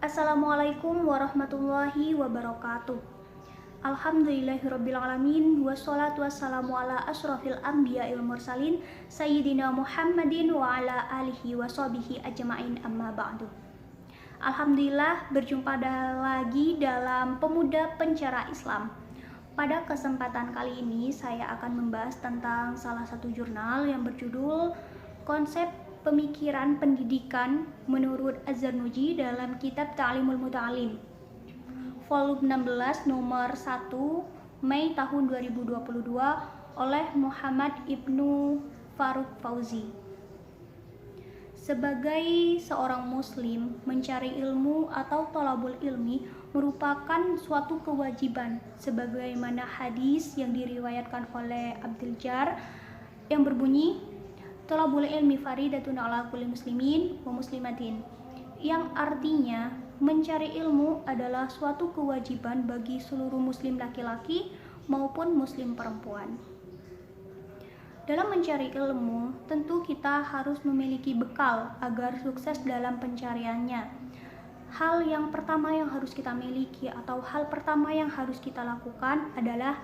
Assalamualaikum warahmatullahi wabarakatuh. Alhamdulillahirrabbilalamin. Wassalatu wassalamu ala asrafil anbiya'il mursalin Sayyidina Muhammadin wa ala alihi wa sahbihi ajma'in, amma ba'du. Alhamdulillah, berjumpa lagi dalam Pemuda Pencara Islam. Pada kesempatan kali ini saya akan membahas tentang salah satu jurnal yang berjudul Konsep Pemikiran Pendidikan menurut Az-Zarnuji dalam kitab Ta'limul Muta'alim, volume 16 nomor 1 Mei tahun 2022 oleh Muhammad Ibnu Faruk Fauzi. Sebagai seorang muslim, mencari ilmu atau thalabul ilmi merupakan suatu kewajiban, sebagaimana hadis yang diriwayatkan oleh Abdul Jar yang berbunyi, thalabul ilmi faridatun ala kulli muslimin wa muslimatin, yang artinya mencari ilmu adalah suatu kewajiban bagi seluruh muslim laki-laki maupun muslim perempuan. Dalam mencari ilmu, tentu kita harus memiliki bekal agar sukses dalam pencariannya. Hal yang pertama yang harus kita miliki atau hal pertama yang harus kita lakukan adalah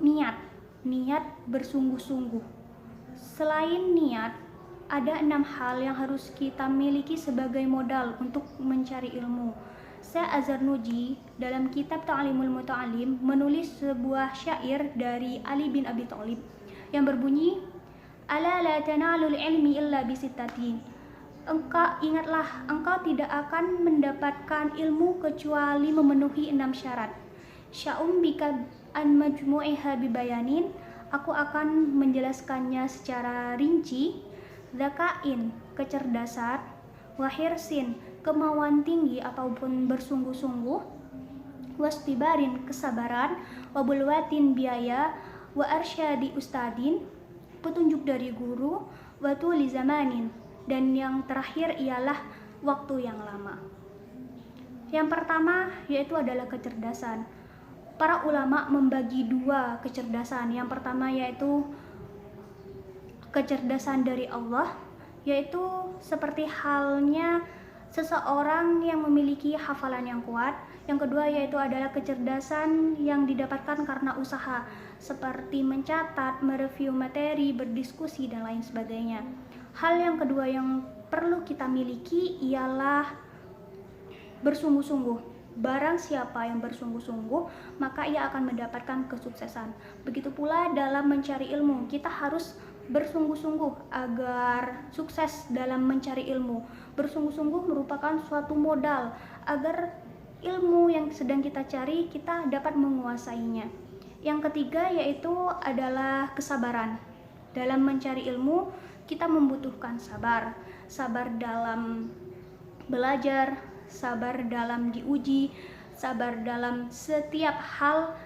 niat bersungguh-sungguh. Selain niat, ada 6 hal yang harus kita miliki sebagai modal untuk mencari ilmu. Syekh Az-Zarnuji dalam kitab Ta'limul Muta'alim menulis sebuah syair dari Ali bin Abi Thalib yang berbunyi, ala la tanalul ilmi illa bisittatin. Ingatlah, engkau tidak akan mendapatkan ilmu kecuali memenuhi 6 syarat. Sya'um bika an majmu'iha bibayanin, aku akan menjelaskannya secara rinci. Zakain, kecerdasan. Wahirsin, kemauan tinggi ataupun bersungguh-sungguh. Wastibarin, kesabaran. Wabulwatin, biaya. Wa arsyadi ustadin, petunjuk dari guru. Watuli zamanin, dan yang terakhir ialah waktu yang lama. Yang pertama yaitu adalah kecerdasan. Para ulama membagi 2 kecerdasan. Yang pertama yaitu kecerdasan dari Allah, yaitu seperti halnya seseorang yang memiliki hafalan yang kuat. Yang kedua yaitu adalah kecerdasan yang didapatkan karena usaha, seperti mencatat, mereview materi, berdiskusi, dan lain sebagainya. Hal yang kedua yang perlu kita miliki ialah bersungguh-sungguh. Barang siapa yang bersungguh-sungguh, maka ia akan mendapatkan kesuksesan. Begitu pula dalam mencari ilmu, kita harus bersungguh-sungguh agar sukses dalam mencari ilmu. Bersungguh-sungguh merupakan suatu modal agar ilmu yang sedang kita cari kita dapat menguasainya. Yang ketiga yaitu adalah kesabaran. Dalam mencari ilmu kita membutuhkan sabar. Sabar dalam belajar, sabar dalam diuji, sabar dalam setiap hal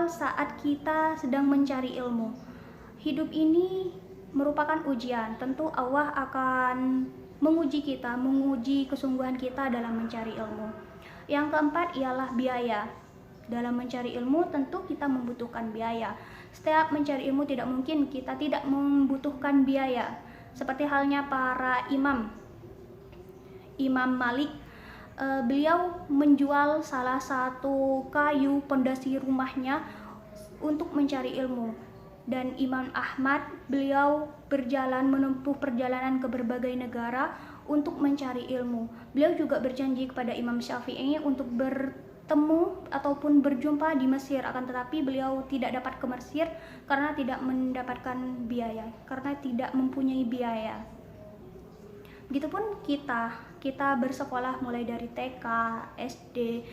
saat kita sedang mencari ilmu. Hidup ini merupakan ujian. Tentu Allah akan menguji kita, menguji kesungguhan kita dalam mencari ilmu. Yang keempat ialah biaya. Dalam mencari ilmu tentu kita membutuhkan biaya. Setiap mencari ilmu tidak mungkin kita tidak membutuhkan biaya. Seperti halnya para imam. Imam Malik, beliau menjual salah satu kayu pondasi rumahnya untuk mencari ilmu. Dan Imam Ahmad, beliau menempuh perjalanan ke berbagai negara untuk mencari ilmu. Beliau juga berjanji kepada Imam Syafi'i untuk bertemu ataupun berjumpa di Mesir, akan tetapi beliau tidak dapat ke Mesir karena tidak mendapatkan biaya, karena tidak mempunyai biaya. Begitupun kita bersekolah mulai dari TK, SD,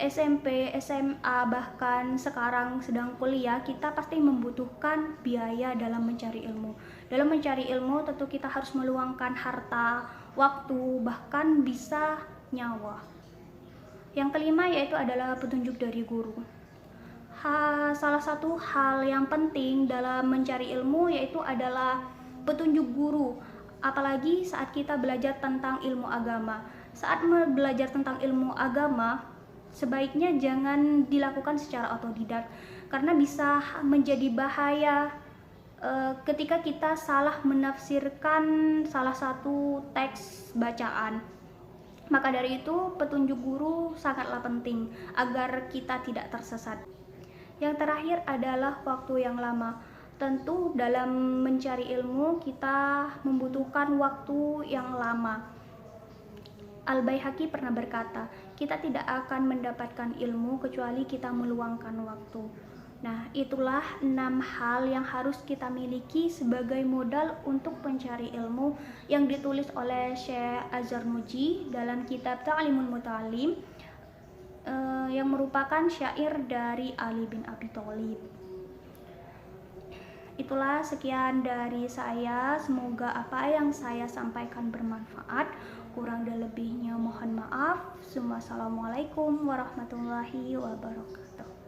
SMP, SMA, bahkan sekarang sedang kuliah, kita pasti membutuhkan biaya dalam mencari ilmu. Dalam mencari ilmu tentu kita harus meluangkan harta, waktu, bahkan bisa nyawa. Yang kelima yaitu adalah petunjuk dari guru. Salah satu hal yang penting dalam mencari ilmu yaitu adalah petunjuk guru. Apalagi saat kita belajar tentang ilmu agama. Saat belajar tentang ilmu agama, sebaiknya jangan dilakukan secara otodidak karena bisa menjadi bahaya ketika kita salah menafsirkan salah satu teks bacaan. Maka dari itu, petunjuk guru sangatlah penting agar kita tidak tersesat. Yang terakhir adalah waktu yang lama. Tentu dalam mencari ilmu kita membutuhkan waktu yang lama. Al-Baihaqi pernah berkata, kita tidak akan mendapatkan ilmu kecuali kita meluangkan waktu. Nah, itulah 6 hal yang harus kita miliki sebagai modal untuk mencari ilmu yang ditulis oleh Syekh Az-Zarnuji dalam kitab Ta'limul Muta'allim, yang merupakan syair dari Ali bin Abi Thalib. Itulah sekian dari saya, semoga apa yang saya sampaikan bermanfaat. Kurang dan lebihnya mohon maaf. Wassalamualaikum warahmatullahi wabarakatuh.